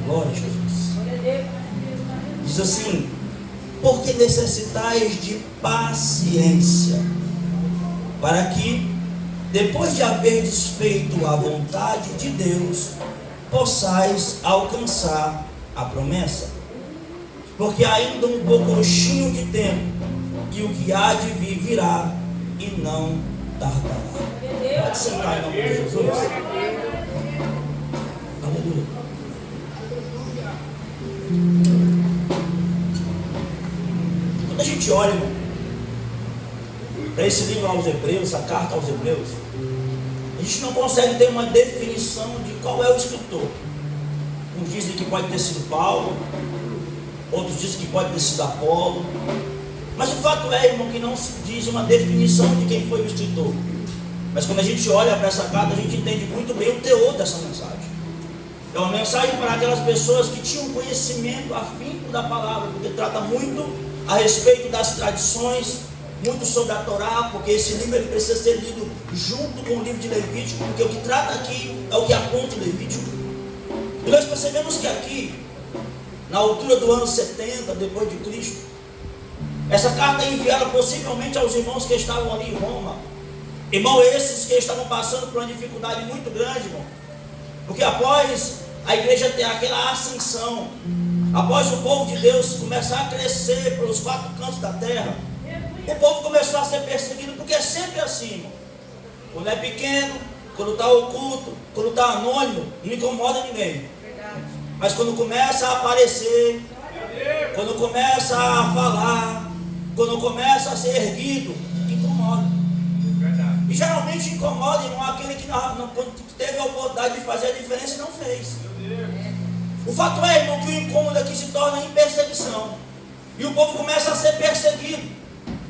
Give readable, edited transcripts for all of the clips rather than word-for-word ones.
Glória a Jesus. Diz assim: porque necessitais de paciência, para que, depois de haverdes feito a vontade de Deus, possais alcançar a promessa. Porque ainda um pouquinho de tempo, e o que há de vir virá, e não tardará. Pode sentar em nome de Jesus. Aleluia. Quando a gente olha, irmão, para esse livro aos Hebreus, essa carta aos Hebreus, a gente não consegue ter uma definição de qual é o escritor. Uns dizem que pode ter sido Paulo, outros dizem que pode ter sido Apolo, mas o fato é, irmão, que não se diz uma definição de quem foi o escritor. Mas quando a gente olha para essa carta, a gente entende muito bem o teor dessa mensagem. É uma mensagem para aquelas pessoas que tinham conhecimento afinco da palavra, porque trata muito a respeito das tradições, muito sobre a Torá, porque esse livro ele precisa ser lido junto com o livro de Levítico, porque o que trata aqui é o que aponta em Levítico. E nós percebemos que aqui, na altura do ano 70 depois de Cristo, essa carta é enviada possivelmente aos irmãos que estavam ali em Roma. Irmão, esses que estavam passando por uma dificuldade muito grande, irmão, porque após a igreja ter aquela ascensão, após o povo de Deus começar a crescer pelos quatro cantos da terra, o povo começou a ser perseguido, porque é sempre assim, irmão. Quando é pequeno, quando está oculto, quando está anônimo, não incomoda ninguém. Mas quando começa a aparecer, quando começa a falar, quando começa a ser erguido, incomoda. E geralmente incomoda, irmão, aquele que não teve a oportunidade de fazer a diferença e não fez. O fato é, irmão, que o incômodo aqui se torna em perseguição. E o povo começa a ser perseguido.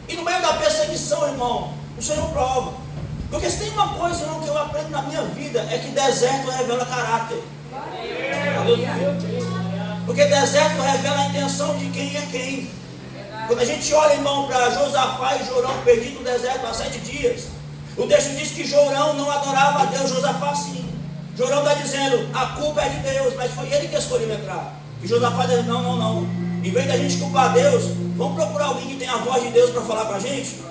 E no meio da perseguição, irmão, o Senhor prova. Porque se tem uma coisa, irmão, que eu aprendo na minha vida, é que deserto revela caráter. Porque deserto revela a intenção de quem é quem. Quando a gente olha, irmão, para Josafá e Jorão perdido no deserto há 7 dias, o texto diz que Jorão não adorava a Deus, Josafá sim. Jorão está dizendo, a culpa é de Deus, mas foi ele que escolheu entrar. E Josafá diz, não. Em vez da gente culpar Deus, vamos procurar alguém que tem a voz de Deus para falar para a gente.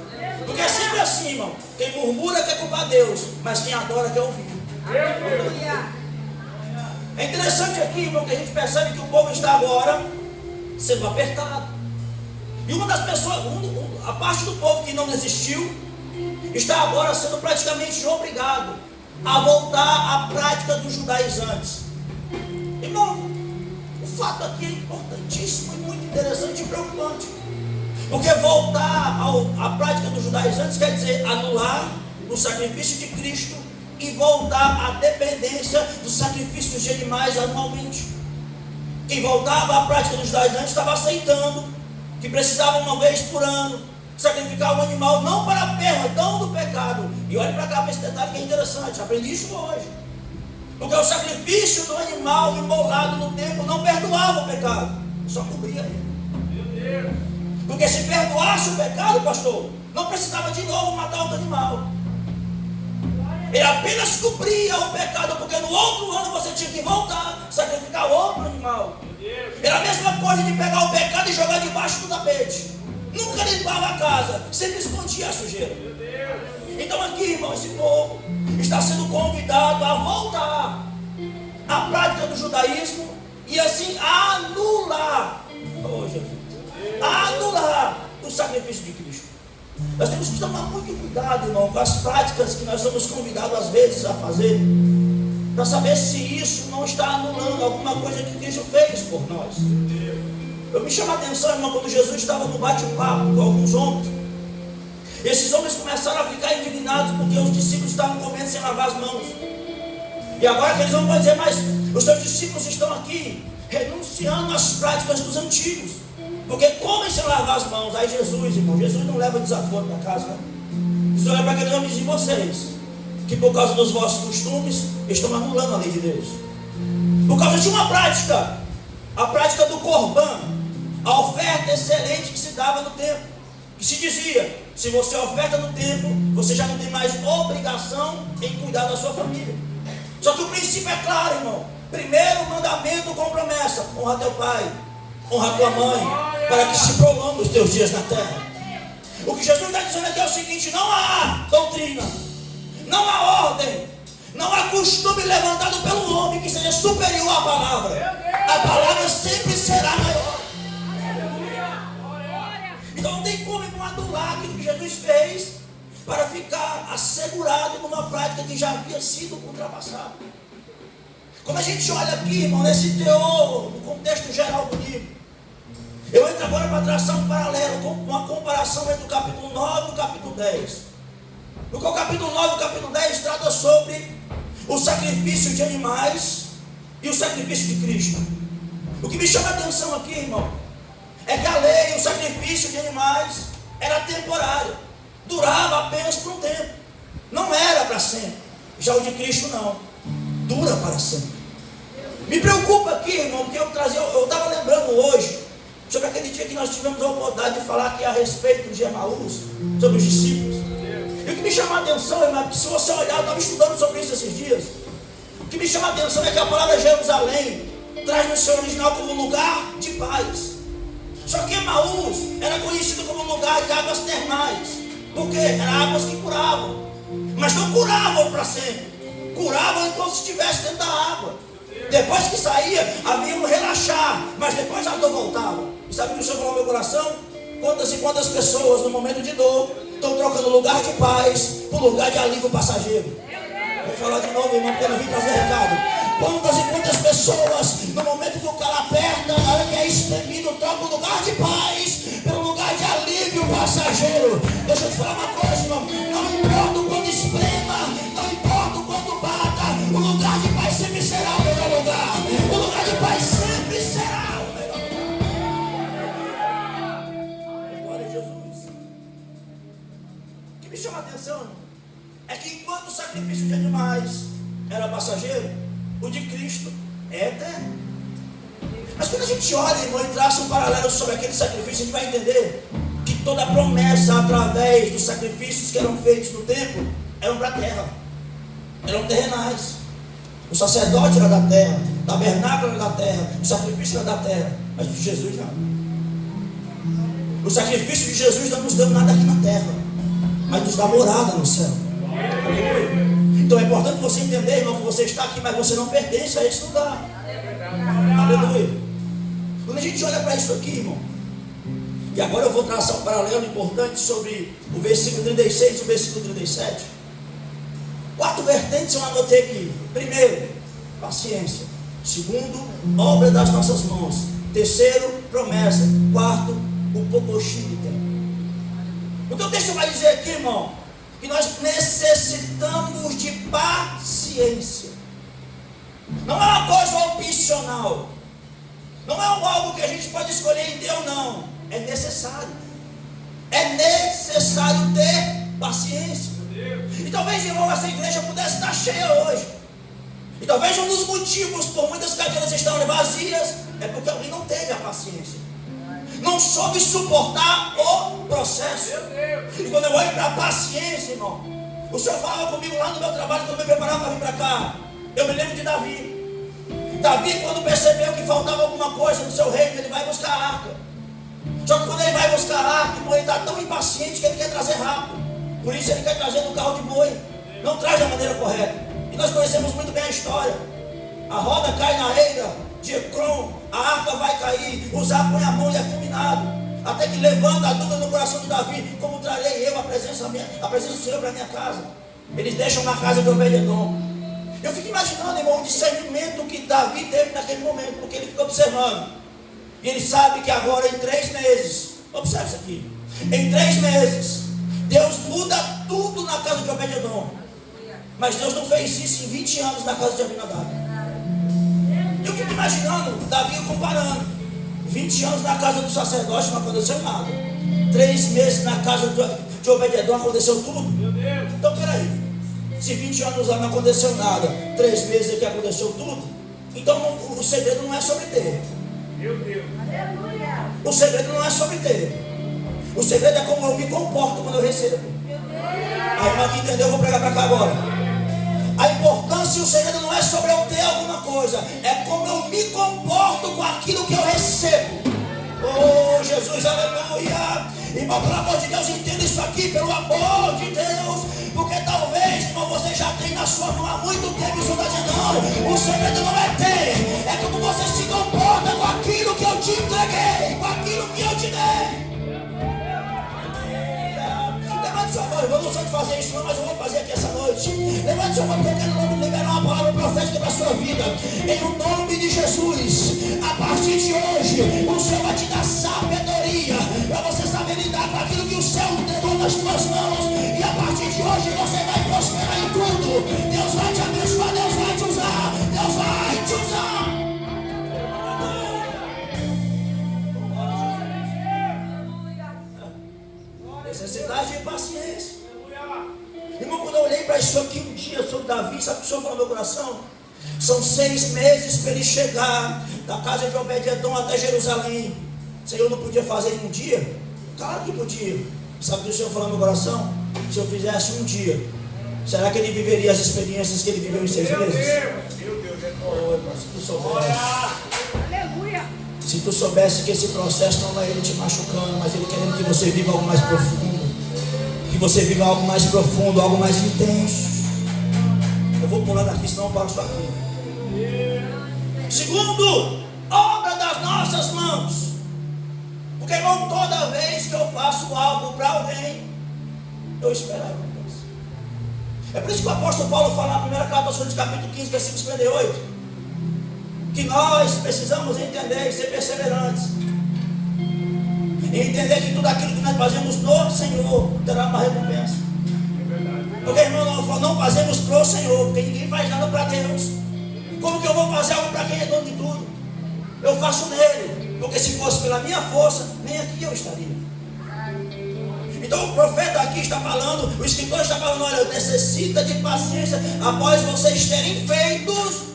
Porque é sempre assim, irmão. Quem murmura quer culpar Deus, mas quem adora quer ouvir. É interessante aqui, irmão, que a gente percebe que o povo está agora sendo apertado. E uma das pessoas, a parte do povo que não desistiu, está agora sendo praticamente obrigado a voltar à prática dos judaizantes. Irmão, o fato aqui é importantíssimo e muito interessante e preocupante. Porque voltar à prática dos judaizantes quer dizer anular o sacrifício de Cristo e voltar à dependência dos sacrifícios de animais anualmente. Quem voltava à prática dos judaizantes estava aceitando que precisava uma vez por ano sacrificar um animal, não para perdão do pecado. E olhe para cá para esse detalhe que é interessante, aprendi isso hoje. Porque o sacrifício do animal imolado no templo não perdoava o pecado, só cobria ele. Porque se perdoasse o pecado, pastor, não precisava de novo matar outro animal. Ele apenas cobria o pecado, porque no outro ano você tinha que voltar, sacrificar outro animal. Era a mesma coisa de pegar o pecado e jogar debaixo do tapete. Nunca limpava a casa, sempre escondia a sujeira. Então aqui, irmão, esse povo está sendo convidado a voltar à prática do judaísmo e assim anular, anular o sacrifício de Cristo. Nós temos que tomar muito cuidado, irmão, com as práticas que nós somos convidados às vezes a fazer, para saber se isso não está anulando alguma coisa que Cristo fez por nós. Eu me chamo a atenção, irmão, quando Jesus estava no bate-papo com alguns homens. Esses homens começaram a ficar indignados porque os discípulos estavam comendo sem lavar as mãos. E agora aqueles homens vão dizer, mas os seus discípulos estão aqui renunciando às práticas dos antigos, porque comem sem lavar as mãos. Aí Jesus, irmão, Jesus não leva desaforo para casa, né? Jesus olha para aqueles homens e diz, vocês, que por causa dos vossos costumes, estão anulando a lei de Deus. Por causa de uma prática, a prática do corban, a oferta excelente que se dava no templo, que se dizia, se você oferta no templo, você já não tem mais obrigação em cuidar da sua família. Só que o princípio é claro, irmão, Primeiro mandamento com promessa: honra teu pai, honra tua mãe, para que se prolongue os teus dias na terra. O que Jesus está dizendo aqui é o seguinte: não há doutrina, não há ordem, não há costume levantado pelo homem que seja superior à palavra. A palavra sempre será maior. Então não tem como anular aquilo que Jesus fez para ficar assegurado numa prática que já havia sido ultrapassada. Quando a gente olha aqui, irmão, nesse teor, no contexto geral do livro, eu entro agora para traçar um paralelo, com uma comparação entre o capítulo 9 e o capítulo 10. Porque o capítulo 9 e o capítulo 10 trata sobre o sacrifício de animais e o sacrifício de Cristo. O que me chama a atenção aqui, irmão, é que a lei, o sacrifício de animais era temporário, durava apenas por um tempo, não era para sempre. Já o de Cristo não, dura para sempre. Me preocupa aqui, irmão, porque eu estava lembrando hoje sobre aquele dia que nós tivemos a oportunidade de falar aqui a respeito de Emaús, sobre os discípulos. E o que me chama a atenção, irmão, é que se você olhar, eu estava estudando sobre isso esses dias. O que me chama a atenção é que a palavra Jerusalém traz no seu original como lugar de paz. Só que Emaús era conhecido como lugar de águas termais. Por quê? Eram águas que curavam. Mas não curavam para sempre. Curavam enquanto estivesse dentro da água. Depois que saía, havia um relaxar. Mas depois a dor voltava. E sabe o que o Senhor falou no meu coração? Quantas e quantas pessoas no momento de dor estão trocando lugar de paz por lugar de alívio passageiro. Vou falar de novo, irmão, porque eu não vim trazer recado. Quantas e quantas pessoas, no momento que o cara aperta, na hora que é espremido, troca o lugar de paz pelo lugar de alívio passageiro. Deixa eu te falar uma coisa, irmão. Não importa o quanto esprema, não importa o quanto bata, o lugar de paz sempre será o melhor lugar. O lugar de paz sempre será o melhor lugar. Glória a Jesus. O que me chama a atenção, irmão, é que enquanto o sacrifício de animais era passageiro, o de Cristo é eterno. Mas quando a gente olha, irmão, e traça um paralelo sobre aquele sacrifício, a gente vai entender que toda promessa através dos sacrifícios que eram feitos no templo eram para a terra, eram terrenais. O sacerdote era da terra, o tabernáculo era da terra, o sacrifício era da terra, mas o de Jesus não. O sacrifício de Jesus não nos deu nada aqui na terra, mas nos dá morada no céu. Então é importante você entender, irmão, que você está aqui, mas você não pertence a esse lugar. Aleluia. Quando a gente olha para isso aqui, irmão, e agora eu vou traçar um paralelo importante sobre o versículo 36 e o versículo 37. 4 vertentes eu anotei aqui. Primeiro, paciência. Segundo, obra das nossas mãos. Terceiro, promessa. Quarto, o pocochi de tempo. O que o texto vai dizer aqui, irmão, que nós necessitamos de paciência. Não é uma coisa opcional. Não é algo que a gente pode escolher em ter ou não. É necessário. É necessário ter paciência. E talvez, irmão, essa igreja pudesse estar cheia hoje. E talvez um dos motivos por muitas cadeiras estarem vazias é porque alguém não teve a paciência. Não soube suportar o processo. E quando eu olho para a paciência, irmão, o Senhor falava comigo lá no meu trabalho, quando eu me preparava para vir para cá. Eu me lembro de Davi. Davi, quando percebeu que faltava alguma coisa no seu reino, ele vai buscar a arca. Só que quando ele vai buscar a arca, irmão, ele está tão impaciente que ele quer trazer rápido. Por isso ele quer trazer no carro de boi. Não traz da maneira correta. E nós conhecemos muito bem a história. A roda cai na eira de Ecrom, a arca vai cair, Uzá põe a mão e é fulminado. Até que levanta a dúvida no coração de Davi: como trarei eu a presença do Senhor para a minha casa? Eles deixam na casa de Obed-edom. Eu fico imaginando, irmão, o discernimento que Davi teve naquele momento, porque ele fica observando. E ele sabe que agora, em 3 meses, observe isso aqui, em 3 meses, Deus muda tudo na casa de Obed-edom. Mas Deus não fez isso em 20 anos na casa de Abinadab. Eu fico imaginando Davi comparando. 20 anos na casa do sacerdote não aconteceu nada. 3 meses na casa de Obed-edom aconteceu tudo. Então peraí, se 20 anos lá não aconteceu nada, 3 meses aqui aconteceu tudo, então o segredo não é sobre ter. Meu Deus. O segredo não é sobre ter. O segredo é como eu me comporto quando eu recebo. A irmã que entendeu, eu vou pregar para cá agora. A importância assim, o segredo não é sobre eu ter alguma coisa, é como eu me comporto com aquilo que eu recebo. Oh, Jesus, aleluia. Irmão, pelo amor de Deus, entenda isso aqui, pelo amor de Deus. Porque talvez, irmão, você já tem na sua mão há muito tempo. Isso está dizendo, não, o segredo não é ter, é como você se comporta com aquilo que eu te entreguei, com aquilo que eu te dei. Levante sua mão, eu não sou de fazer isso não, mas eu vou fazer aqui essa noite. Levante sua mão, porque eu quero liberar uma palavra profética para a sua vida. Em o nome de Jesus, a partir de hoje, o Senhor vai te dar sabedoria para você saber lidar com aquilo que o céu entregou nas tuas mãos. E a partir de hoje você vai prosperar em tudo. Deus vai te abençoar, Deus vai te usar, Deus vai te usar. Necessidade e paciência. Irmão, quando eu olhei para isso aqui um dia sobre Davi, sabe o que o Senhor falou no meu coração? São 6 meses para ele chegar da casa de Obed-Edom até Jerusalém. O Senhor não podia fazer em um dia? Claro que podia. Sabe o que o Senhor falou no meu coração? Se eu fizesse um dia, será que ele viveria as experiências que ele viveu em 6 meses? Meu Deus, se tu soubesse. Se tu soubesse que esse processo não é ele te machucando, mas ele querendo que você viva algo mais profundo. Que você viva algo mais profundo, algo mais intenso. Eu vou pular daqui, senão eu paro só aqui. Segundo, obra das nossas mãos. Porque, irmão, toda vez que eu faço algo para alguém, eu espero a recompensa. É por isso que o apóstolo Paulo fala na primeira carta aos Coríntios, capítulo 15, versículo 58. Que nós precisamos entender e ser perseverantes. E entender que tudo aquilo que nós fazemos no Senhor terá uma recompensa. Porque, irmão, nós não fazemos pro Senhor, porque ninguém faz nada para Deus. Como que eu vou fazer algo para quem é dono de tudo? Eu faço nele, porque se fosse pela minha força, nem aqui eu estaria. Então o profeta aqui está falando, o escritor está falando, olha, necessita de paciência. Após vocês terem feitos,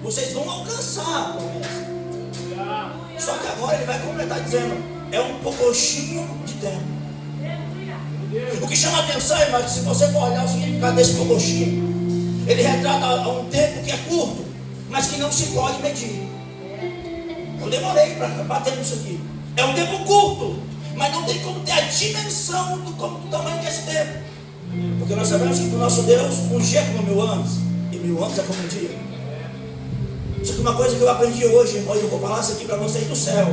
vocês vão alcançar a promessa. Só que agora ele vai completar dizendo, é um pouquinho de tempo. O que chama a atenção, irmão, é que se você for olhar o significado desse pouquinho, ele retrata um tempo que é curto, mas que não se pode medir. Eu demorei para bater nisso aqui. É um tempo curto, mas não tem como ter a dimensão do tamanho desse tempo. Porque nós sabemos que para o nosso Deus, um dia é como 1000 anos, e 1000 anos é como um dia. Só que uma coisa que eu aprendi hoje, irmão, e eu vou falar isso aqui para vocês do céu.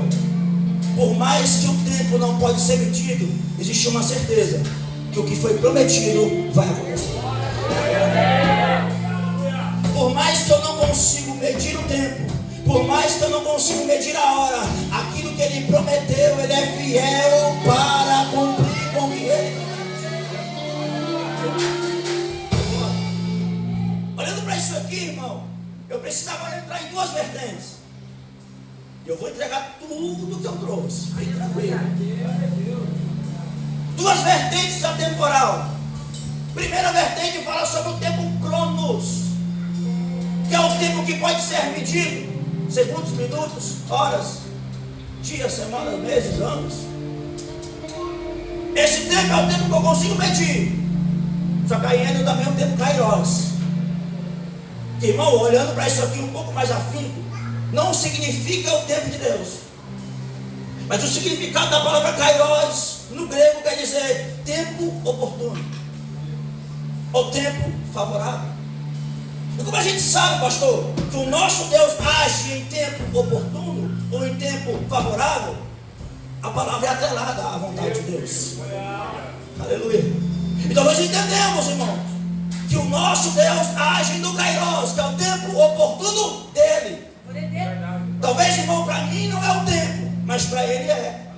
Por mais que o tempo não pode ser medido, existe uma certeza, que o que foi prometido vai acontecer. Por mais que eu não consiga medir o tempo, por mais que eu não consiga medir a hora, aquilo que ele prometeu, ele é fiel para cumprir com o que ele prometeu. Olhando para isso aqui, irmão, eu precisava entrar em 2 vertentes. Eu vou entregar tudo que eu trouxe. Fique tranquilo. 2 vertentes atemporal. Primeira vertente fala sobre o tempo cronos, que é o tempo que pode ser medido. Segundos, minutos, horas, dias, semanas, meses, anos. Esse tempo é o tempo que eu consigo medir. Só que aí ainda também é o tempo kairos. Irmão, olhando para isso aqui um pouco mais afinco, não significa o tempo de Deus, mas o significado da palavra kairos no grego quer dizer tempo oportuno, ou tempo favorável. E como a gente sabe, pastor, que o nosso Deus age em tempo oportuno ou em tempo favorável? A palavra é atrelada à vontade de Deus. Aleluia. Então nós entendemos, irmãos, que o nosso Deus age no kairos, que é o tempo oportuno dele. Talvez, irmão, para mim não é o tempo, mas para ele é.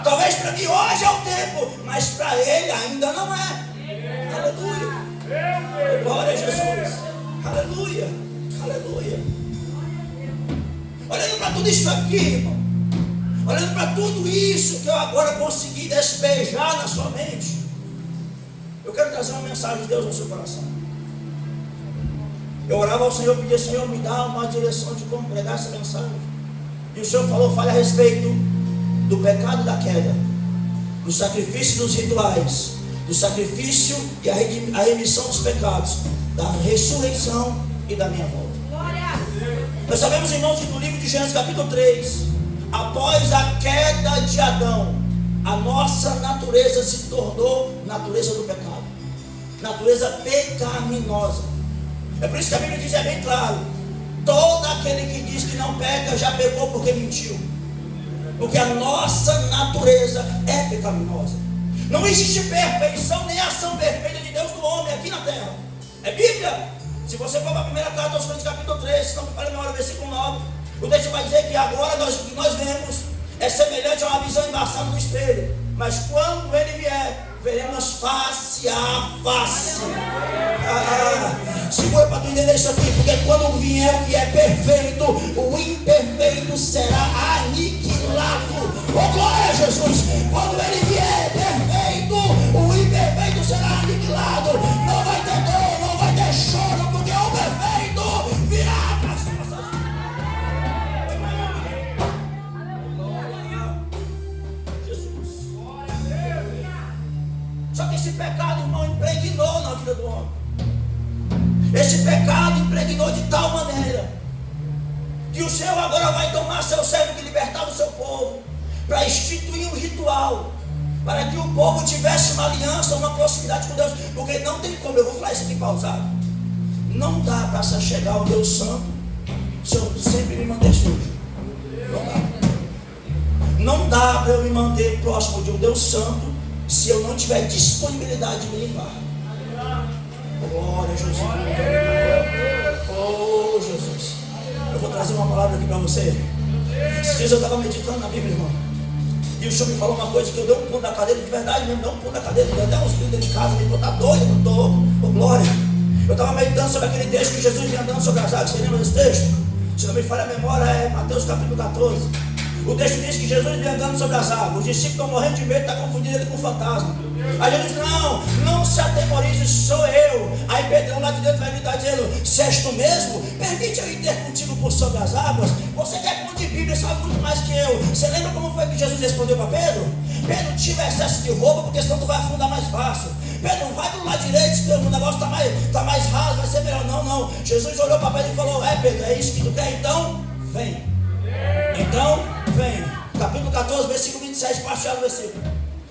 Talvez para mim hoje é o tempo, mas para ele ainda não é. Aleluia. Glória a Jesus. Aleluia. Aleluia. Olhando para tudo isso aqui, irmão, olhando para tudo isso que eu agora consegui despejar na sua mente, eu quero trazer uma mensagem de Deus no seu coração. Eu orava ao Senhor, pedia, Senhor, me dá uma direção de como pregar essa mensagem. E o Senhor falou, fale a respeito do pecado da queda, do sacrifício dos rituais, do sacrifício e a remissão dos pecados, da ressurreição e da minha volta. Nós sabemos, irmãos, que no livro de Gênesis capítulo 3, após a queda de Adão, a nossa natureza se tornou natureza do pecado, natureza pecaminosa. É por isso que a Bíblia diz, é bem claro, todo aquele que diz que não peca já pecou porque mentiu, porque a nossa natureza é pecaminosa. Não existe perfeição nem ação perfeita de Deus no homem aqui na terra. É Bíblia. Se você for para a primeira carta aos Coríntios capítulo 3, se não me falha a memória, versículo 9, o texto vai dizer que agora o que nós vemos é semelhante a uma visão embaçada no espelho, mas quando ele vier, veremos face a face. Segura para tu entender isso aqui, porque quando vier o que é perfeito, o imperfeito será aniquilado. Oh, glória a Jesus! Quando ele vier perfeito, o imperfeito será aniquilado. Não vai ter dor, não vai ter choro, porque o perfeito virá para as nossas vidas. Jesus. Só que esse pecado, irmão, impregnou na vida do homem. Esse pecado impregnou de tal maneira que o Senhor agora vai tomar seu servo que libertava o seu povo para instituir um ritual, para que o povo tivesse uma aliança, uma proximidade com Deus. Porque não tem como, eu vou falar isso aqui pausado, não dá para se chegar ao Deus Santo se eu sempre me manter sujo. Não dá. Não dá para eu me manter próximo de um Deus Santo se eu não tiver disponibilidade de me limpar. Glória a Jesus. Oh, Jesus. Eu vou trazer uma palavra aqui para você. Esses dias eu estava meditando na Bíblia, irmão, e o Senhor me falou uma coisa que eu dei um pulo da cadeira, de verdade mesmo, dei um pulo da cadeira, deu até uns gritos de casa, me tá doido, eu estou. Oh, glória. Eu estava meditando sobre aquele texto que Jesus vinha andando sobre as águas. Você lembra desse texto? Se não me falha a memória, é Mateus capítulo 14. O texto diz que Jesus vinha andando sobre as águas. Os discípulos estão morrendo de medo, estão confundindo ele com fantasma. Aí Jesus diz, não se atemorize, sou eu. Aí Pedro lá de dentro vai gritar dizendo, se és tu mesmo, permite eu ir ter contigo por sobre as águas. Você que é muito de Bíblia, sabe muito mais que eu. Você lembra como foi que Jesus respondeu para Pedro? Pedro, tira excesso de roupa, porque senão tu vai afundar mais fácil. Pedro, vai do lado direito, o negócio está mais raso, vai ser melhor. Não. Jesus olhou para Pedro e falou, Pedro, é isso que tu quer? Então, vem. Então, vem. Capítulo 14, versículo 27, parcial do versículo.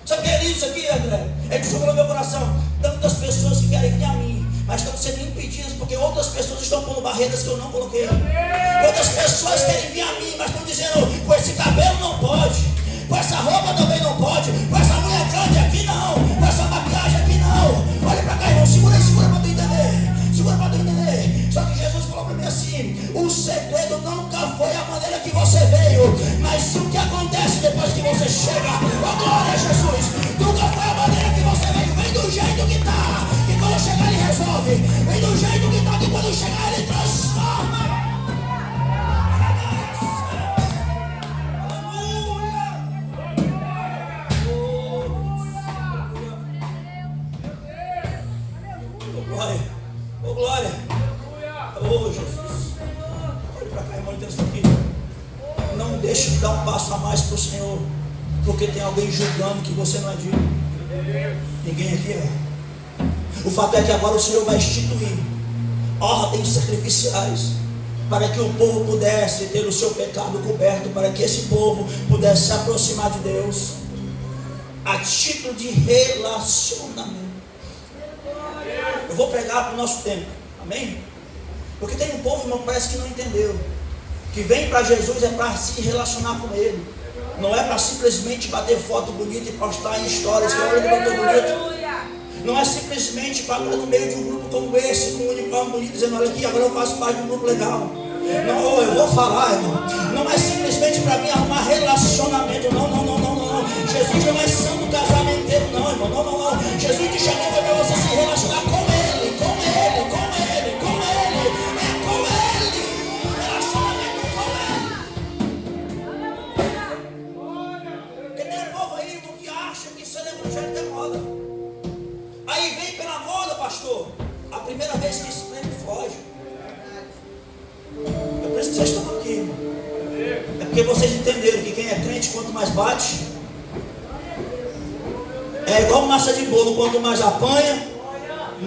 Sabe o que é isso aqui, André? É que chegou no meu coração. Tantas pessoas que querem vir a mim, mas estão sendo impedidas porque outras pessoas estão pondo barreiras que eu não coloquei. Outras pessoas querem vir a mim, mas estão dizendo, com esse cabelo não pode, com essa roupa também não pode, com essa mulher grande aqui não, com essa maquiagem aqui não. Olha pra cá, irmão, segura pra tu entender. Segura pra tu entender. Só que Jesus falou pra mim assim, o segredo nunca foi a maneira que você veio, mas o que acontece depois que você chega. Oh, glória a Jesus. Nunca foi a maneira que você veio. Vem do jeito que tá, que quando chegar ele resolve. Vem do jeito que tá, que quando chegar ele transforma. Oh, glória. Oh, Jesus. Olha para cá, irmão, isso aqui. Não deixe de dar um passo a mais para o Senhor, porque tem alguém julgando que você não é digno. Ninguém aqui é. O fato é que agora o Senhor vai instituir ordens sacrificiais para que o povo pudesse ter o seu pecado coberto, para que esse povo pudesse se aproximar de Deus a título de relacionamento. Eu vou pregar para o nosso tempo, amém? Porque tem um povo, irmão, que parece que não entendeu, que vem para Jesus é para se relacionar com Ele, não é para simplesmente bater foto bonita e postar em stories, que olha que eu estou bonito. Não é simplesmente para estar no meio de um grupo como esse, com um uniforme bonito, dizendo, olha aqui, agora eu faço parte de um grupo legal. Não, eu vou falar, irmão, não é simplesmente para mim arrumar relacionamento, não. Jesus não é santo casamenteiro, não, irmão, não. Jesus te chamou para você se relacionar com Ele. Relacionamento com Ele. Porque tem povo aí que acha que ser evangélico é moda. Aí vem pela moda, pastor. A primeira vez que esse prêmio foge. É por isso que vocês estão aqui, irmão. É porque vocês entenderam que quem é crente, quanto mais bate, é igual massa de bolo, quanto mais apanha,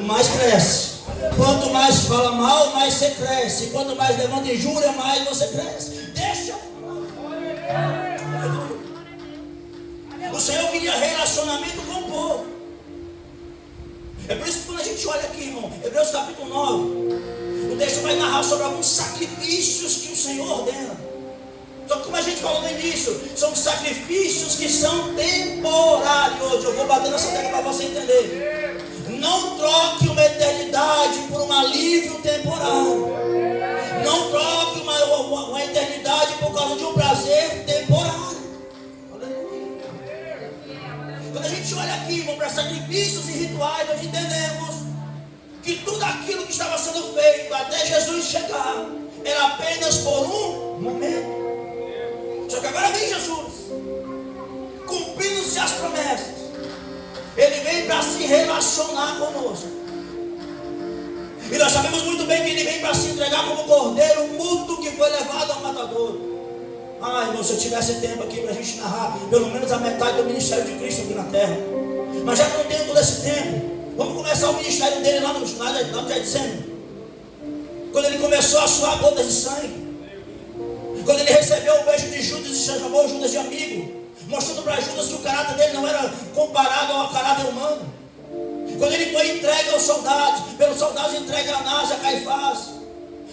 mais cresce. Quanto mais fala mal, mais você cresce. Quanto mais levanta injúria, mais você cresce. Deixa eu falar. O Senhor queria relacionamento com o povo. É por isso que quando a gente olha aqui, irmão, Hebreus capítulo 9, o texto vai narrar sobre alguns sacrifícios que o Senhor ordena. Só que como a gente falou no início, são sacrifícios que são temporários. Eu vou bater nessa tecla para você entender. Não troque uma eternidade por um alívio temporário. Não troque uma eternidade por causa de um prazer temporário. Quando a gente olha aqui, irmão, para sacrifícios e rituais, nós entendemos que tudo aquilo que estava sendo feito até Jesus chegar era apenas por um momento. Só que agora vem Jesus, cumprindo-se as promessas. Ele vem para se relacionar conosco. E nós sabemos muito bem que ele vem para se entregar como cordeiro mútuo que foi levado ao matadouro. Ai, irmão, se eu tivesse tempo aqui para a gente narrar pelo menos a metade do ministério de Cristo aqui na terra. Mas já que eu não tenho todo esse tempo, vamos começar o ministério dele lá no Getsemane. Quando ele começou a suar gotas de sangue. Quando ele recebeu o beijo de Judas e chamou Judas de amigo, mostrando para Judas que o caráter dele não era comparado ao caráter humano. Quando ele foi entregue aos soldados, pelos soldados entregue a Anás e a Caifás.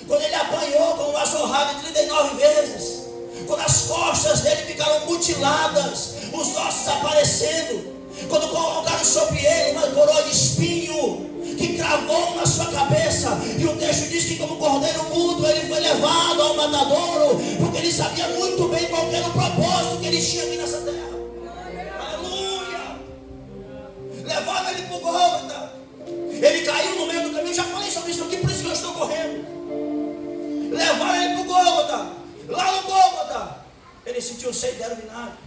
Quando ele apanhou com uma zorrada 39 vezes. Quando as costas dele ficaram mutiladas, os ossos aparecendo. Quando colocaram sobre ele uma coroa de espinho que cravou na sua cabeça, e o texto diz que como cordeiro mudo ele foi levado ao matadouro, porque ele sabia muito bem qual era o propósito que ele tinha aqui nessa terra. Aleluia! Levaram ele para o Gólgota. Ele caiu no meio do caminho. Já falei sobre isso aqui, por isso que eu estou correndo. Levaram ele para o Gólgota. Lá no Gólgota ele sentiu o seio dela vinagre.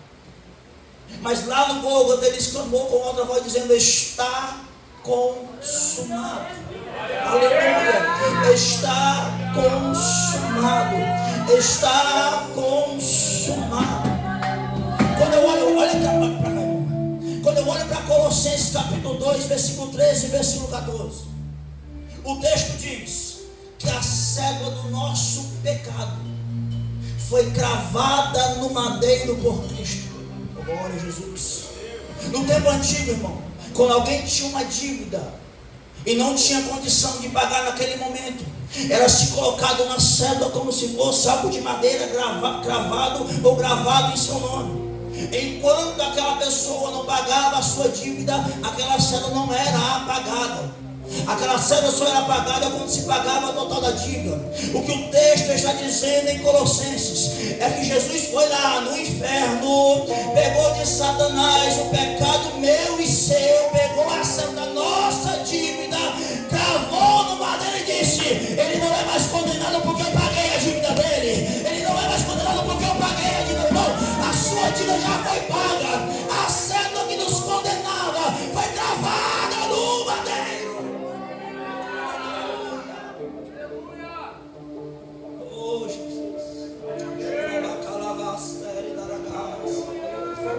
Mas lá no Gólgota ele exclamou com outra voz dizendo: está consumado. Aleluia. Está consumado. Está consumado. Quando eu olho, olha para cá, quando eu olho para Colossenses capítulo 2, versículo 13 e versículo 14, o texto diz que a célula do nosso pecado foi cravada no madeiro por Cristo. Glória a Jesus. No tempo antigo, irmão, quando alguém tinha uma dívida e não tinha condição de pagar naquele momento, era se colocado uma cédula como se fosse algo de madeira cravado ou gravado em seu nome. Enquanto aquela pessoa não pagava a sua dívida, aquela cédula não era apagada. Aquela cédula só era pagada quando se pagava a total da dívida. O que o texto está dizendo em Colossenses é que Jesus foi lá no inferno, pegou de Satanás o pecado meu e seu, pegou a cédula da nossa dívida, cravou no madeiro e disse: ele não é mais condenado porque eu paguei a dívida dele. Ele não é mais condenado porque eu paguei a dívida. Não, a sua dívida já foi paga. A cédula que nos condenava foi cravada no madeiro.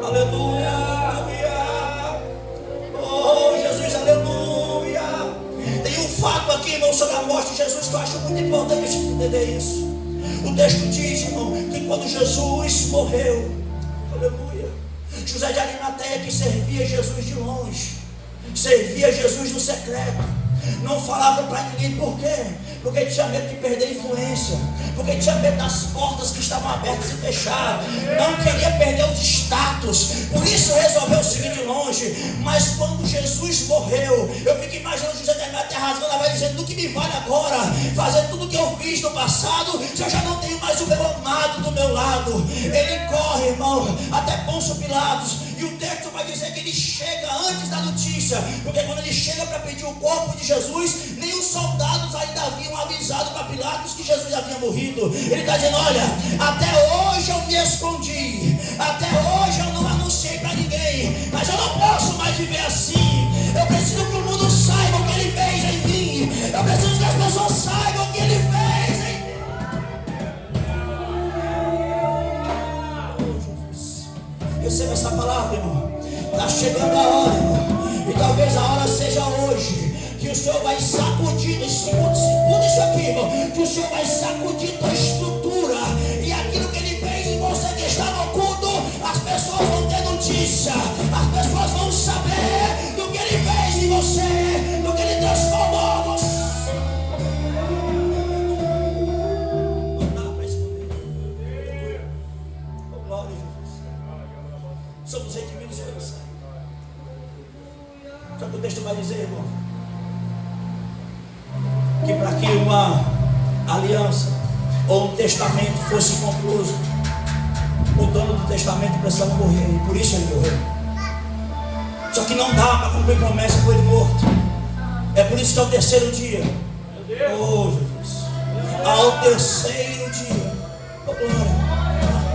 Aleluia. Oh, Jesus, aleluia. Tem um fato aqui, irmão, sobre a morte de Jesus que eu acho muito importante a gente entender isso. O texto diz, irmão, que quando Jesus morreu, aleluia, José de Arimateia, que servia Jesus de longe, servia Jesus no secreto, não falava para ninguém. Por quê? Porque tinha medo de perder influência, porque tinha medo das portas que estavam abertas e fechadas, não queria perder os status, por isso resolveu seguir de longe. Mas quando Jesus morreu, eu fico imaginando José de Arimateia rasgando a velha, dizendo: do que me vale agora fazer tudo o que eu fiz no passado, se eu já não tenho mais o meu amado do meu lado? Ele corre, irmão, até Pôncio Pilatos, e o texto vai dizer que ele chega antes da notícia, porque quando ele chega para pedir o corpo de Jesus, nem os soldados ainda haviam avisado para Pilatos que Jesus havia morrido. Ele está dizendo: olha, até hoje eu me escondi, até hoje eu não anunciei para ninguém, mas eu não posso mais viver assim. Eu preciso que o mundo saiba o que ele fez em mim. Eu preciso que as pessoas saibam o que ele fez em mim. Receba essa palavra, irmão. Está chegando a hora, irmão. E talvez a hora seja hoje, que o Senhor vai sacudir, segura isso aqui, irmão, que o Senhor vai sacudir tua estrutura, e aquilo que Ele fez em você que está no culto, as pessoas vão ter notícia, as pessoas vão saber do que Ele fez em você, do que Ele transformou você. Não dá para esconder. Oh, glória a Jesus. Somos redimidos pelo sangue. Só que o texto vai dizer, irmão, que para que uma aliança ou um testamento fosse concluído, o dono do testamento precisava morrer, e por isso ele morreu. Só que não dá para cumprir promessa com ele morto. É por isso que ao terceiro dia, oh Jesus, ao terceiro dia, oh glória,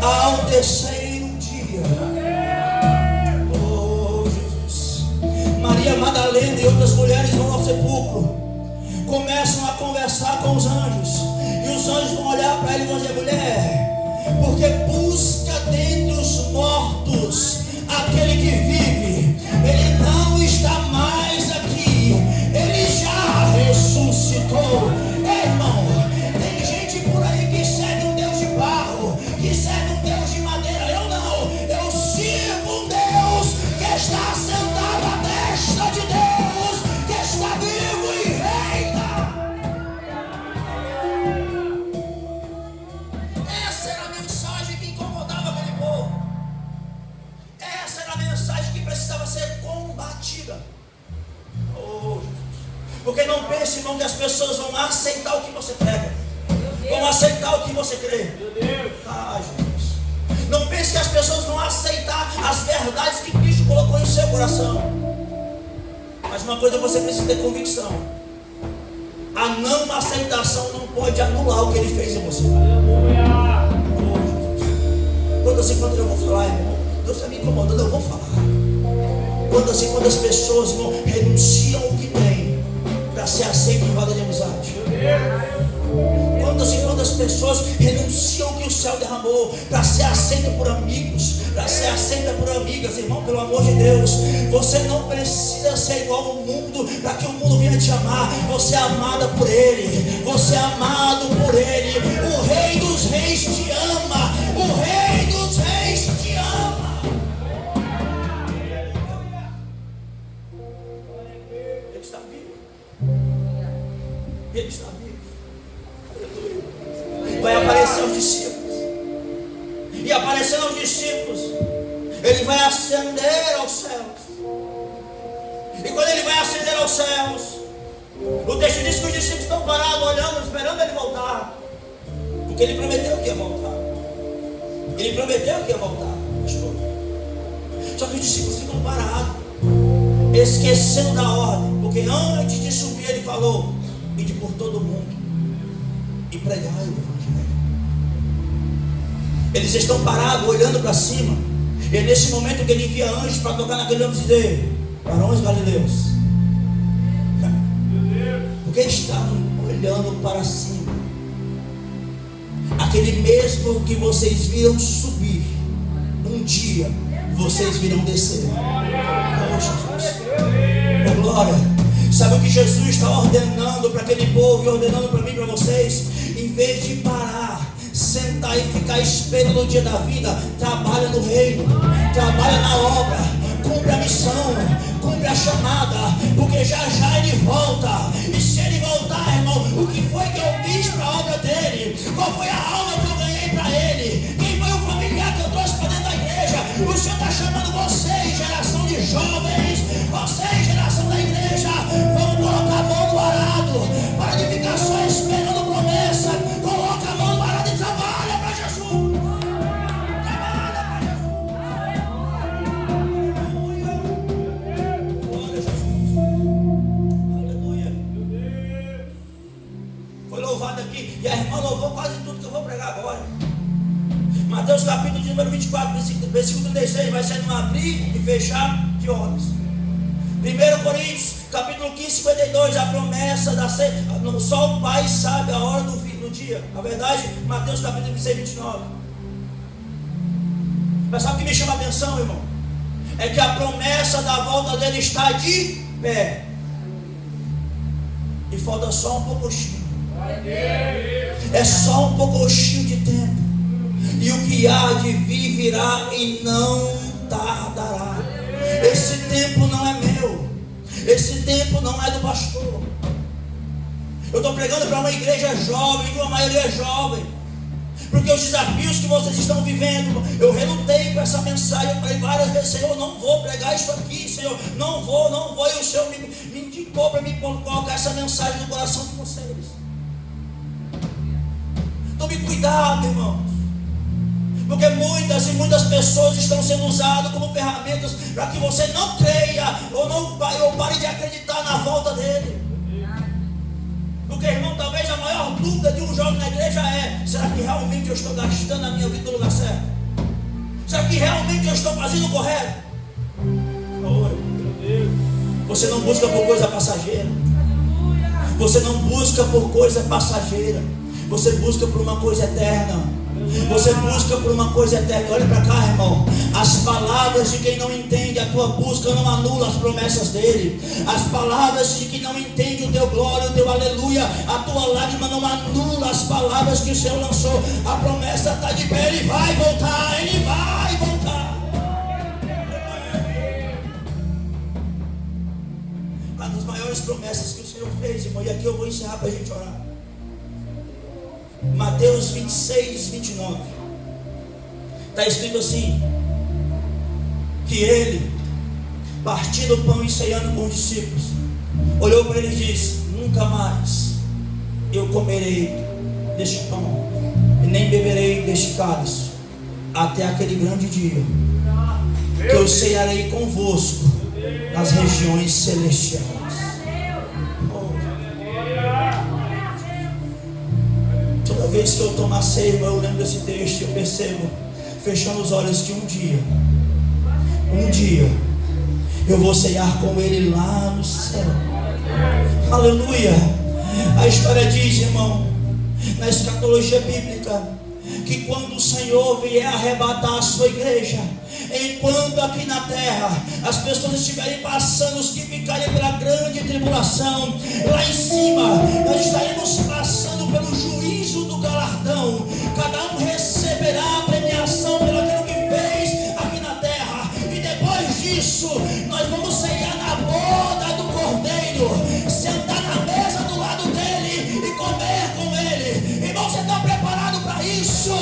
ao terceiro dia, oh Jesus, Maria Madalena e outras mulheres vão ao sepulcro, começam a conversar com os anjos, e os anjos vão olhar para ele e vão dizer: mulher, porque busca dentre os mortos aquele que vive, ele não está mais aqui, ele já ressuscitou. Irmão, tem gente por aí que serve um Deus de barro, que serve um Deus de madeira. Eu não, eu sirvo um Deus que está sentado à destra de Deus, que está vivo e reina. Essa era a mensagem que incomodava aquele povo. Essa era a mensagem que precisava ser combatida. Oh, Jesus. Porque não pense, irmão, que as pessoas vão aceitar o que você prega, vão aceitar o que você crê. Ah, Jesus. Não pense que as pessoas vão aceitar as verdades que Cristo colocou em seu coração. Mas uma coisa você precisa ter convicção: a não aceitação não pode anular o que Ele fez em você. Oh, Jesus. Quando eu vou falar, irmão, Deus está me incomodando, eu vou falar. Quando as pessoas, irmão, renunciam o que tem para ser aceito em roda de amizade. Quando as pessoas renunciam o que o céu derramou para ser aceito por amigos, para ser aceita por amigas. Irmão, pelo amor de Deus, você não precisa ser igual ao mundo para que o mundo venha te amar. Você é amada por Ele, você é amado por Ele. O Rei dos Reis te ama, o Rei dos Reis te ama. Ele está vivo. Ele está vivo. Vai aparecer aos discípulos, e aparecendo aos discípulos, Ele vai ascender aos céus. E quando Ele vai ascender aos céus, o texto diz que os discípulos estão parados, olhando, esperando Ele voltar, porque Ele prometeu que ia voltar. Ele prometeu que ia voltar, pastor. Só que os discípulos ficam parados, esquecendo da ordem, porque antes de subir Ele falou: ide por todo mundo e pregai o Evangelho. Eles estão parados, olhando para cima, e é nesse momento que Ele envia anjos para tocar naquele homem e dizer: varões galileus, porque estavam olhando para cima, aquele mesmo que vocês viram subir, um dia vocês virão descer. Oh, Jesus, oh, glória. Sabe o que Jesus está ordenando para aquele povo e ordenando para mim e para vocês? Em vez de parar, sentar e ficar esperando no dia da vida, trabalha no reino, trabalha na obra, cumpre a missão, cumpre a chamada, porque já já Ele volta. E se Ele voltar, irmão, o que foi que eu fiz para a obra dele? Qual foi a alma que eu ganhei para Ele? Quem foi o familiar que eu trouxe para dentro da igreja? O Senhor está chamando vocês, geração de jovens, vocês, geração da igreja, vamos colocar a mão no arado, para de ficar só esperando promessa. Coloca a mão no arado e trabalha para Jesus. Trabalha para Jesus. Aleluia. Glória a Jesus. Aleluia. Foi louvado aqui, e a irmã louvou quase tudo que eu vou pregar agora. Mateus capítulo de número 24, versículo 36, vai ser no abrir e fechar de olhos. 1 Coríntios capítulo 15, 52, a promessa da só o Pai sabe a hora do fim do dia. Na verdade, Mateus capítulo 26, 29. Mas sabe o que me chama a atenção, irmão? É que a promessa da volta dele está de pé. falta só um pouquinho. É só um pouquinho de tempo. E o que há de vir virá e não tardará. Esse tempo não é meu. Esse tempo não é do pastor. Eu estou pregando para uma igreja jovem, que a maioria é jovem. Porque os desafios que vocês estão vivendo, eu relutei com essa mensagem. Eu falei várias vezes: Senhor, eu não vou pregar isso aqui, Senhor, não vou. E o Senhor me indicou para me colocar essa mensagem no coração de vocês. Tome cuidado, irmãos, porque muitas pessoas estão sendo usadas como ferramentas para que você não creia ou pare de acreditar na volta dele. Porque, irmão, talvez a maior dúvida de um jovem na igreja é: será que realmente eu estou gastando a minha vida no lugar certo? Será que realmente eu estou fazendo o correto? Você não busca por coisa passageira. Você não busca por coisa passageira. Você busca por uma coisa eterna. Você busca por uma coisa eterna. Olha para cá, irmão. As palavras de quem não entende a tua busca não anulam as promessas dele. As palavras de quem não entende o teu glória, o teu aleluia, a tua lágrima não anula as palavras que o Senhor lançou. A promessa está de pé. Ele vai voltar. Ele vai voltar. Uma das maiores promessas que o Senhor fez, irmão. E aqui eu vou encerrar para a gente orar. Mateus 26, 29. Está escrito assim: que ele, partindo o pão e ceando com os discípulos, olhou para ele e disse: nunca mais eu comerei deste pão e nem beberei deste cálice, até aquele grande dia que eu cearei convosco nas regiões celestiais. Toda vez que eu tomo a ceia, eu lembro desse texto e eu percebo, fechando os olhos, que um dia eu vou ceiar com ele lá no céu. Aleluia. A história diz, irmão, na escatologia bíblica, que quando o Senhor vier arrebatar a sua igreja, enquanto aqui na terra as pessoas estiverem passando, os que ficarem pela grande tribulação, lá em cima nós estaremos passando pelo juízo do galardão. Cada um receberá a premiação pelo aquilo que fez aqui na terra, e depois disso nós vamos ceiar na boda do Cordeiro, sentar na mesa do lado dele e comer com ele. Irmão, você está preparado para isso?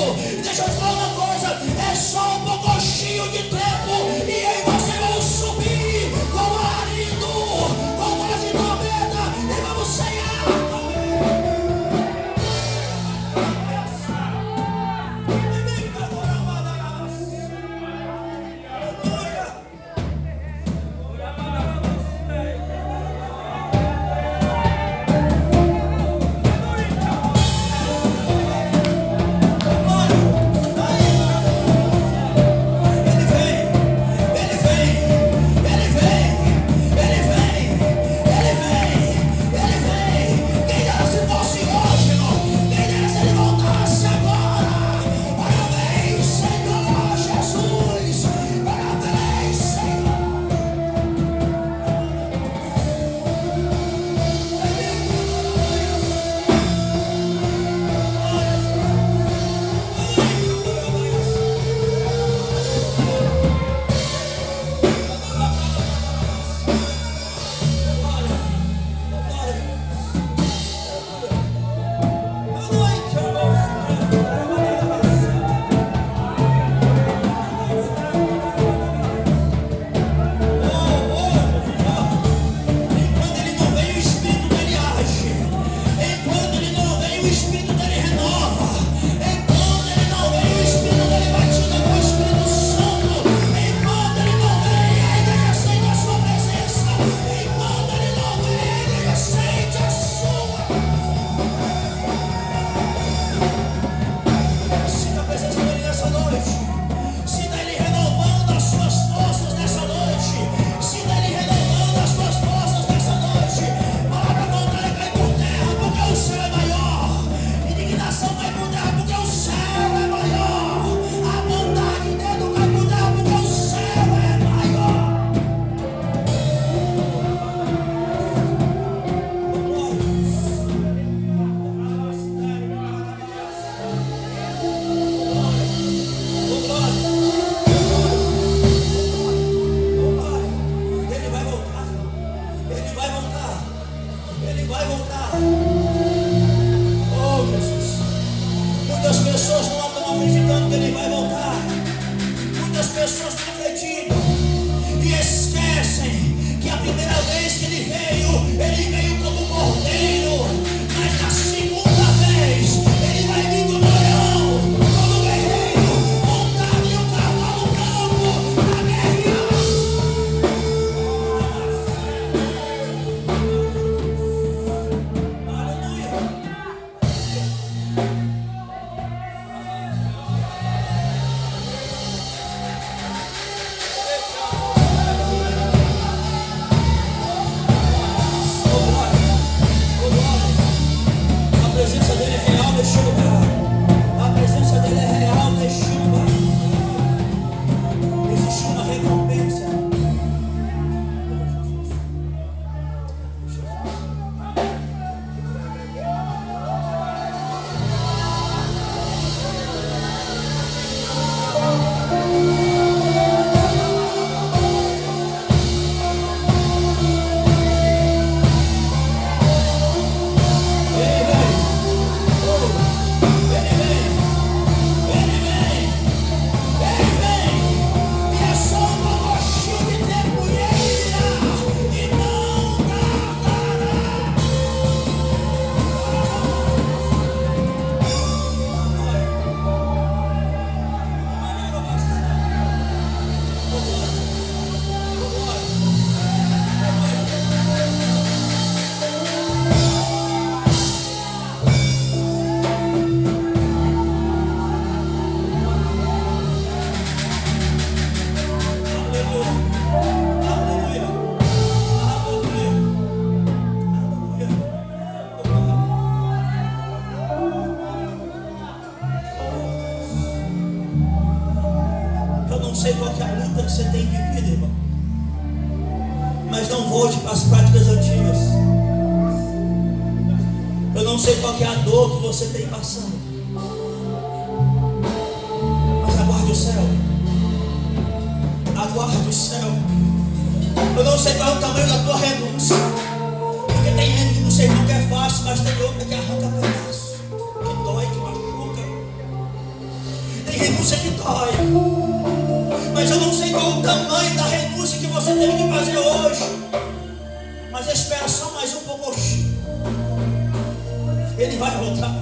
Deixa eu te falar uma coisa: é só um pouquinho de tempo e aí você vai subir com marido, com voz de trombeta, e vamos ceiar. não sei qual que é a luta que você tem vivido, irmão. Mas não volte para as práticas antigas. Eu não sei qual que é a dor que você tem passando. Mas aguarde o céu. Aguarde o céu. Eu não sei qual é o tamanho da tua renúncia. Porque tem renúncia irmão, que é fácil, mas tem outra que arranca pedaço, que dói, que machuca. Tem renúncia que dói. Mas eu não sei qual é o tamanho da renúncia que você teve que fazer hoje. Mas espera só mais um pouquinho. Ele vai voltar.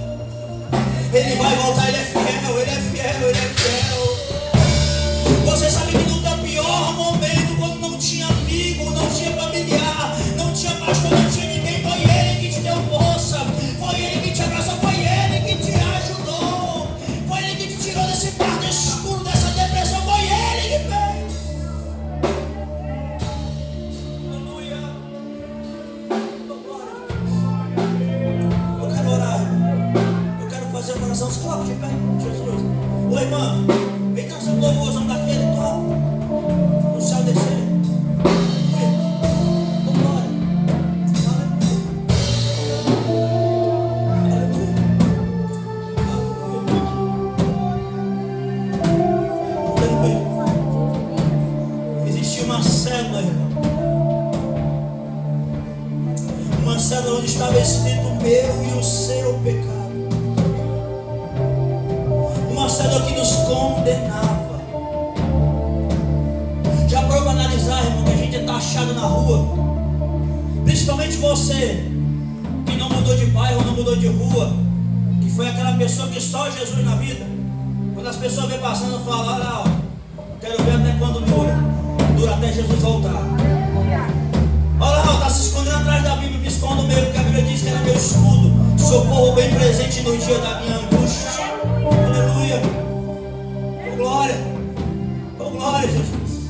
Ele vai voltar, ele é fiel, ele é fiel, ele é fiel. Você sabe que no teu pior momento, quando não tinha amigo, não tinha familiar, não tinha pastor, não tinha ninguém, foi ele que te deu força, foi ele que te abraçou, foi ele que te ajudou, foi ele que te tirou desse quarto escuro, dessa depressão, foi ele que fez. Aleluia. Eu quero orar, eu quero fazer uma oração. Se coloca de pé, Jesus. Ô irmão, vem trazer um louvorzão daquele top, o céu descer. Onde estava escrito o meu e o seu pecado, uma célula que nos condenava. Já parou para analisar, irmão, que a gente é taxado na rua, principalmente você que não mudou de bairro, não mudou de rua, que foi aquela pessoa que só Jesus na vida. Quando as pessoas vêm passando, falam: olha lá, ó, quero ver até quando dura até Jesus voltar. Olha lá, está se escondendo atrás da Bíblia, me escondo mesmo, porque a Bíblia diz que era meu escudo, socorro bem presente no dia da minha angústia. Aleluia. Oh glória, Jesus.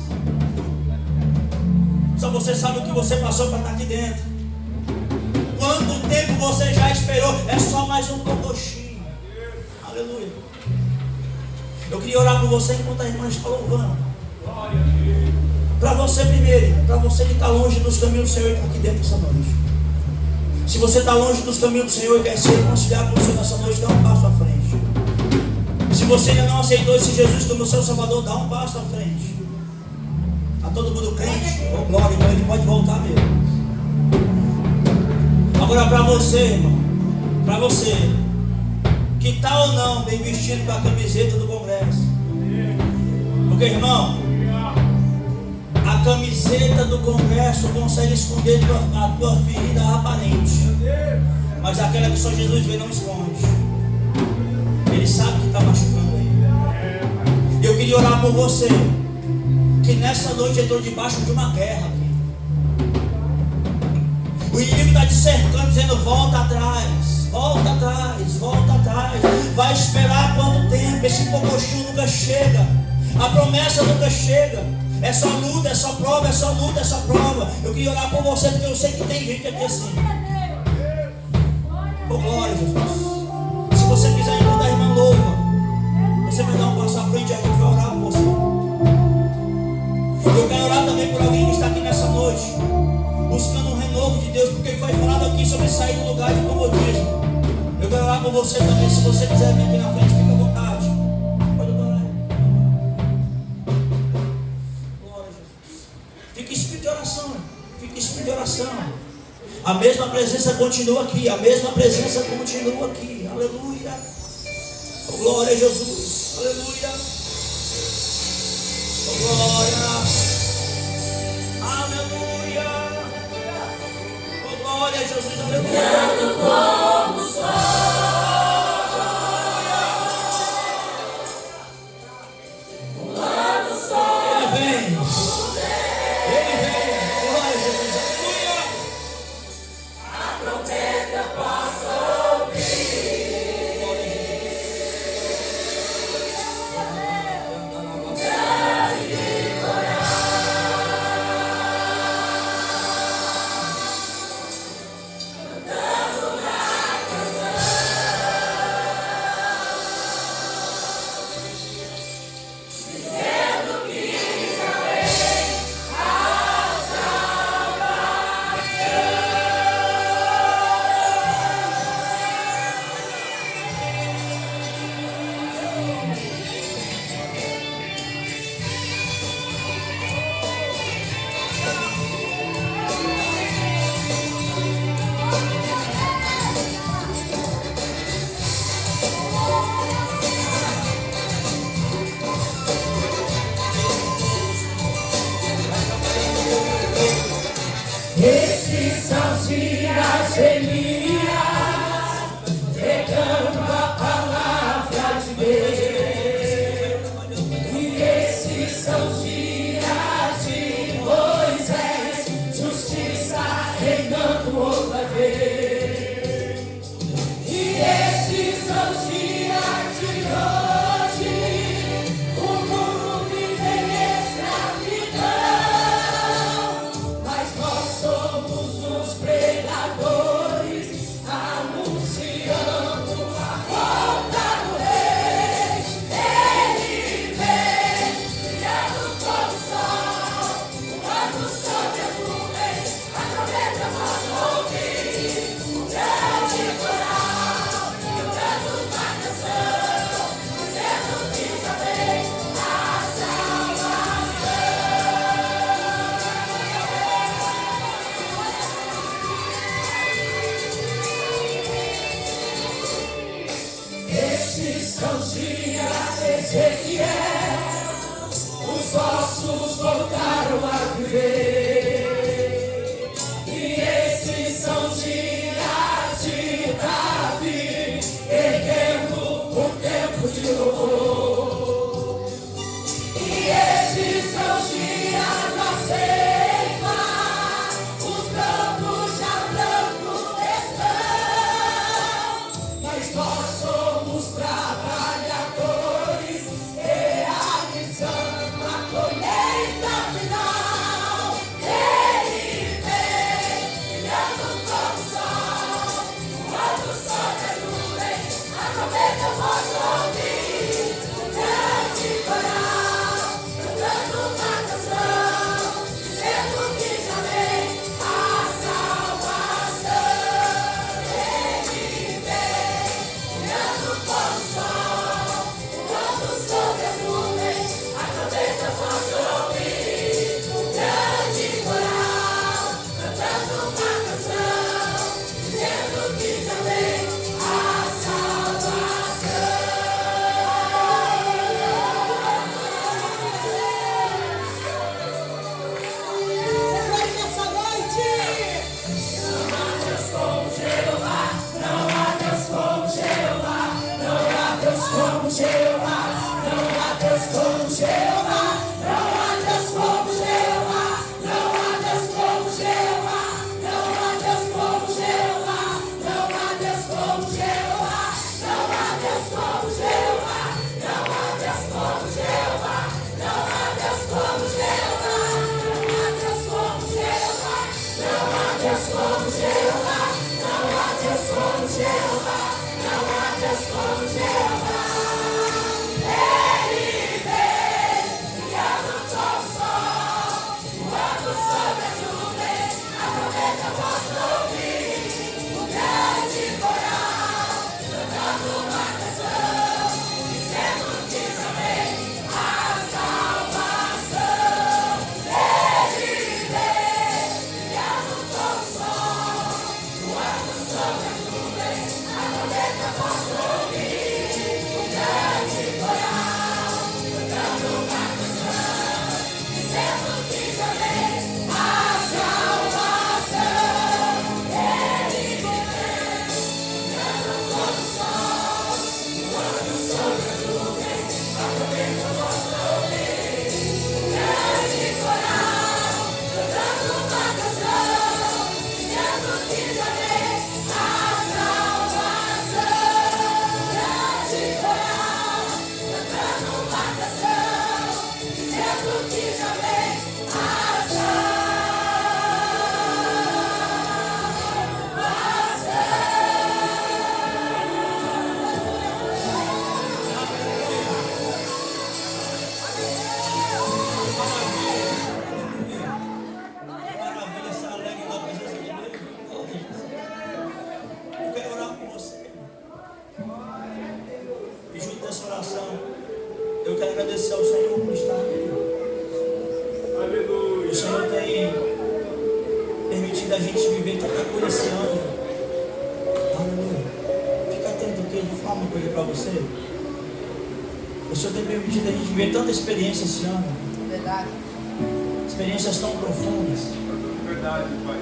Só você sabe o que você passou para estar aqui dentro. Quanto tempo você já esperou? É só mais um pouquinho. Aleluia. Eu queria orar por você enquanto a irmã está louvando. Glória a Deus. Para você primeiro, para você que está longe dos caminhos do Senhor e está aqui dentro essa noite. Se você está longe dos caminhos do Senhor e quer se reconciliar com o Senhor nessa noite, dá um passo à frente. Se você ainda não aceitou esse Jesus como seu Salvador, dá um passo à frente. Está todo mundo crente? Oh, glória, então ele pode voltar mesmo. Agora para você, irmão, para você que está ou não bem vestido com a camiseta do Congresso. Porque, irmão, a camiseta do Congresso consegue esconder a tua ferida aparente, mas aquela que só Jesus vê não esconde. Ele sabe que está machucando aí. Eu queria orar por você que nessa noite entrou debaixo de uma guerra aqui. O inimigo está te cercando, dizendo: volta atrás, volta atrás, volta atrás. Vai esperar quanto tempo? Esse pocochinho nunca chega, a promessa nunca chega. É só luta, é só prova, é só luta, é só prova. Eu queria orar por você, porque eu sei que tem gente aqui assim. Oh, glória a Jesus. Se você quiser, enquanto a irmã louva, você vai dar um passo à frente e a gente vai orar por você. Eu quero orar também por alguém que está aqui nessa noite, buscando um renovo de Deus, porque foi falado aqui sobre sair do lugar de comodismo. Eu quero orar por você também. Se você quiser vir aqui na frente, fica à vontade. Pode orar. Fica espírito de oração. Fica espírito de oração. A mesma presença continua aqui. A mesma presença continua aqui. Aleluia. Oh, glória a Jesus. Aleluia. Oh, glória. Aleluia. Oh, glória a Jesus. Aleluia. Como só. são os dias de Moisés, justiça reinando outra vez. E esses são os dias de hoje, o mundo vive em escravidão, mas nós somos os pregadores, anunciando a volta do Rei. Ele vem, brilhando como o sol, voando sobre as nuvens, a trombeta nós ouvir, o grande coral, cantando uma canção, dizendo que já vem a salvação. Esses são os dias de Ezequiel, os ossos voltaram a viver. E esses são os dias de Davi, erguendo o tempo de louvor. E esses são os dias da ceifa, os campos já brancos estão, mas nós somos trabalhadores, realizando a colheita final. Ele vem, brilhando como o sol, voando sobre as nuvens, a trombeta nós ouvir, um grande coral, cantando uma canção, dizendo que já vem a salvação. Ele vem, brilhando como o sol, voando sobre as nuvens, a trombeta nós ouvir, um grande coral, cantando uma canção, dizendo que já vem a salvação. Nessa noite, não há Deus como Jeová, não há Deus como Jeová, não há Deus como Jeová, não há Deus como Jeová, não há Deus como Jeová, não há Deus como Jeová, não há Deus como Jeová, não há Deus como Jeová, não há Deus como Jeová, não há Deus como Jeová, não há Deus como Jeová, não há Deus como Jeová, não há Deus como Jeová, não há Deus como Jeová, não há Deus como Jeová. Ele vem, brilhando como o sol, voando sobre as nuvens, a trombeta nós ouvir, o grande coral, cantando uma canção, dizendo que já vem a salvação. Ele vem, brilhando como o sol, voando sobre as nuvens, a trombeta nós ouvir, o grande coral, cantando uma canção, dizendo que já vem a salvação. Ele vem, brilhando como o sol, voando sobre as nuvens, a trombeta nós ouvir, o grande coral, cantando uma canção, dizendo que já vem a salvação. Grande coral, cantando uma canção, dizendo que já vem a salvação. Maravilha, essa alegre da presença de Deus. Eu quero orar por você. E junto dessa oração, eu quero agradecer ao Senhor por estar aqui. O Senhor tem permitido a gente viver tanta coisa esse ano. Aleluia. Fica atento aqui, eu vou falar uma coisa para você. O Senhor tem permitido a gente viver tanta experiência esse ano. Verdade. Experiências tão profundas. Verdade, Pai.